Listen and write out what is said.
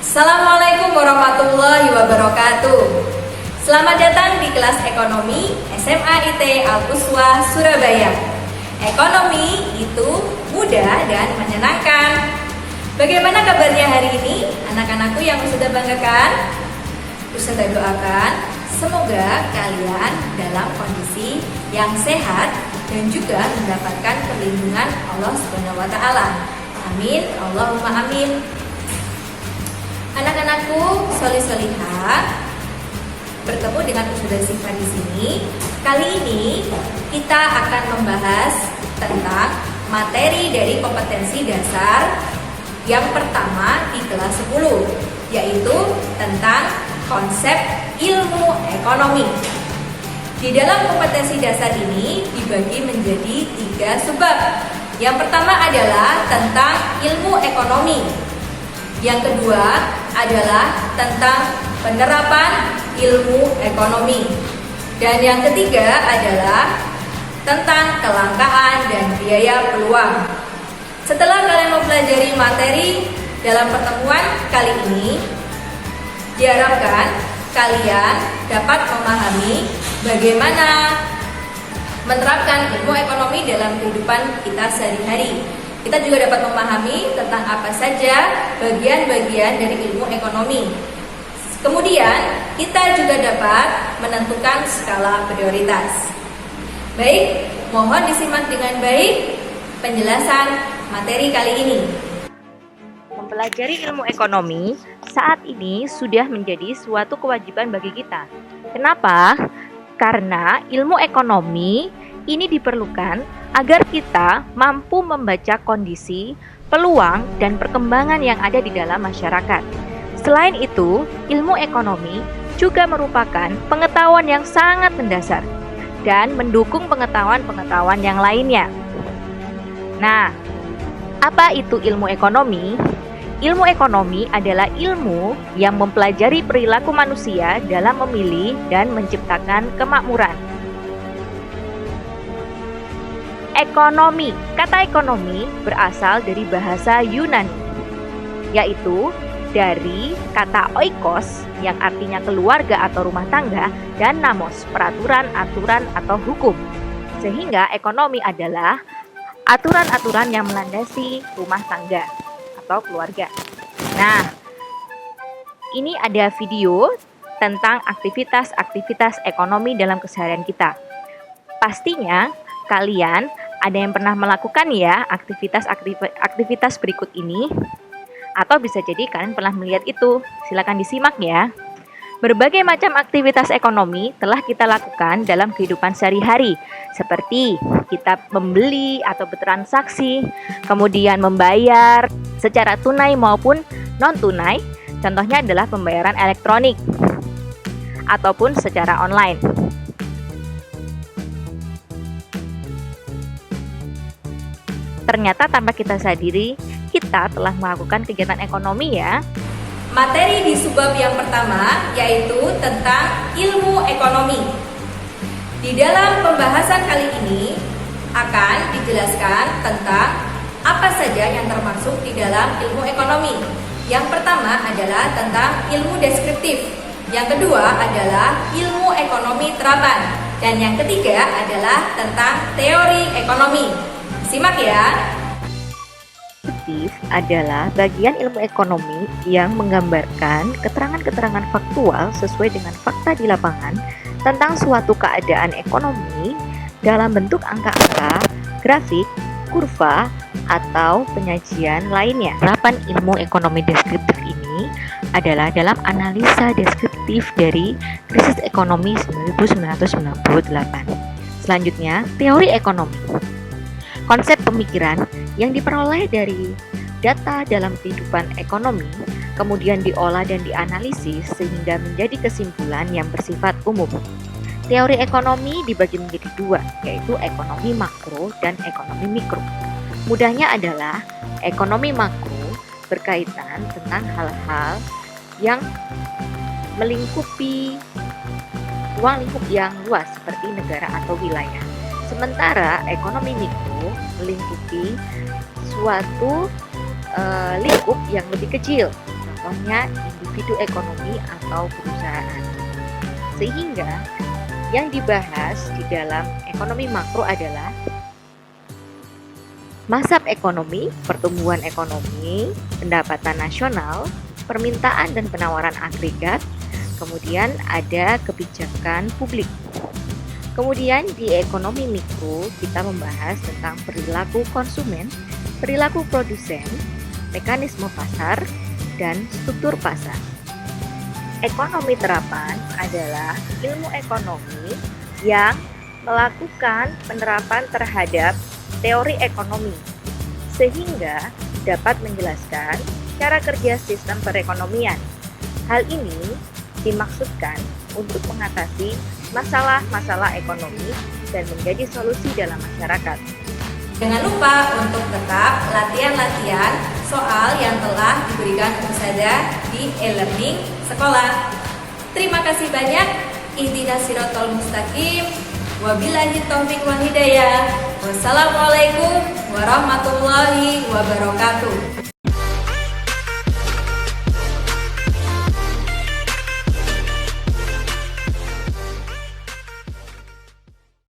Assalamualaikum warahmatullahi wabarakatuh. Selamat datang di kelas ekonomi SMA IT Al-Uswah Surabaya. Ekonomi itu mudah dan menyenangkan. Bagaimana kabarnya hari ini anak-anakku yang sudah banggakan? Ustazah doakan semoga kalian dalam kondisi yang sehat dan juga mendapatkan perlindungan Allah Subhanahu wa taala. Amin, Allahumma amin. Anak-anakku solih-solihah, bertemu dengan Ustazah Sifa di sini. Kali ini kita akan membahas tentang materi dari kompetensi dasar yang pertama di kelas 10, yaitu tentang konsep ilmu ekonomi. Di dalam kompetensi dasar ini dibagi menjadi 3 subbab. Yang pertama adalah tentang ilmu ekonomi. Yang kedua adalah tentang penerapan ilmu ekonomi. Dan yang ketiga adalah tentang kelangkaan dan biaya peluang. Setelah kalian mempelajari materi dalam pertemuan kali ini, diharapkan kalian dapat memahami bagaimana menerapkan ilmu ekonomi dalam kehidupan kita sehari-hari. Kita juga dapat memahami tentang apa saja bagian-bagian dari ilmu ekonomi. Kemudian, kita juga dapat menentukan skala prioritas. Baik, mohon disimak dengan baik penjelasan materi kali ini. Mempelajari ilmu ekonomi saat ini sudah menjadi suatu kewajiban bagi kita. Kenapa? Karena ilmu ekonomi ini diperlukan agar kita mampu membaca kondisi, peluang, dan perkembangan yang ada di dalam masyarakat. Selain itu, ilmu ekonomi juga merupakan pengetahuan yang sangat mendasar dan mendukung pengetahuan-pengetahuan yang lainnya. Nah, apa itu ilmu ekonomi? Ilmu ekonomi adalah ilmu yang mempelajari perilaku manusia dalam memilih dan menciptakan kemakmuran. Ekonomi. Kata ekonomi berasal dari bahasa Yunani, yaitu dari kata oikos yang artinya keluarga atau rumah tangga dan namos, peraturan, aturan, atau hukum. Sehingga ekonomi adalah aturan-aturan yang melandasi rumah tangga atau keluarga. Nah, ini ada video tentang aktivitas-aktivitas ekonomi dalam keseharian kita. Pastinya kalian ada yang pernah melakukan ya aktivitas berikut ini, atau bisa jadi kalian pernah melihat itu. Silakan disimak ya. Berbagai macam aktivitas ekonomi telah kita lakukan dalam kehidupan sehari-hari, seperti kita membeli atau bertransaksi, kemudian membayar secara tunai maupun non-tunai. Contohnya adalah pembayaran elektronik ataupun secara online. Ternyata tanpa kita sadari, kita telah melakukan kegiatan ekonomi ya. Materi di subbab yang pertama yaitu tentang ilmu ekonomi. Di dalam pembahasan kali ini akan dijelaskan tentang apa saja yang termasuk di dalam ilmu ekonomi. Yang pertama adalah tentang ilmu deskriptif. Yang kedua adalah ilmu ekonomi terapan. Dan yang ketiga adalah tentang teori ekonomi. Simak ya. Deskriptif adalah bagian ilmu ekonomi yang menggambarkan keterangan-keterangan faktual sesuai dengan fakta di lapangan tentang suatu keadaan ekonomi dalam bentuk angka-angka, grafik, kurva, atau penyajian lainnya. Penerapan ilmu ekonomi deskriptif ini adalah dalam analisa deskriptif dari krisis ekonomi 1998. Selanjutnya, teori ekonomi. Konsep pemikiran yang diperoleh dari data dalam kehidupan ekonomi, kemudian diolah dan dianalisis sehingga menjadi kesimpulan yang bersifat umum. Teori ekonomi dibagi menjadi 2, yaitu ekonomi makro dan ekonomi mikro. Mudahnya adalah ekonomi makro berkaitan tentang hal-hal yang melingkupi ruang lingkup yang luas seperti negara atau wilayah. Sementara ekonomi mikro melingkupi suatu lingkup yang lebih kecil. contohnya individu ekonomi atau perusahaan. Sehingga yang dibahas di dalam ekonomi makro adalah masab ekonomi, pertumbuhan ekonomi, pendapatan nasional, permintaan dan penawaran agregat, kemudian ada kebijakan publik. Kemudian di ekonomi mikro kita membahas tentang perilaku konsumen, perilaku produsen, mekanisme pasar, dan struktur pasar. Ekonomi terapan adalah ilmu ekonomi yang melakukan penerapan terhadap teori ekonomi, sehingga dapat menjelaskan cara kerja sistem perekonomian. Hal ini dimaksudkan untuk mengatasi masalah-masalah ekonomi dan menjadi solusi dalam masyarakat. Jangan lupa untuk tetap latihan-latihan soal yang telah diberikan Ustazah di e-learning sekolah. Terima kasih banyak. Ihdinas siratal mustaqim. Wabillahi taufiq wal hidayah. Wassalamualaikum warahmatullahi wabarakatuh.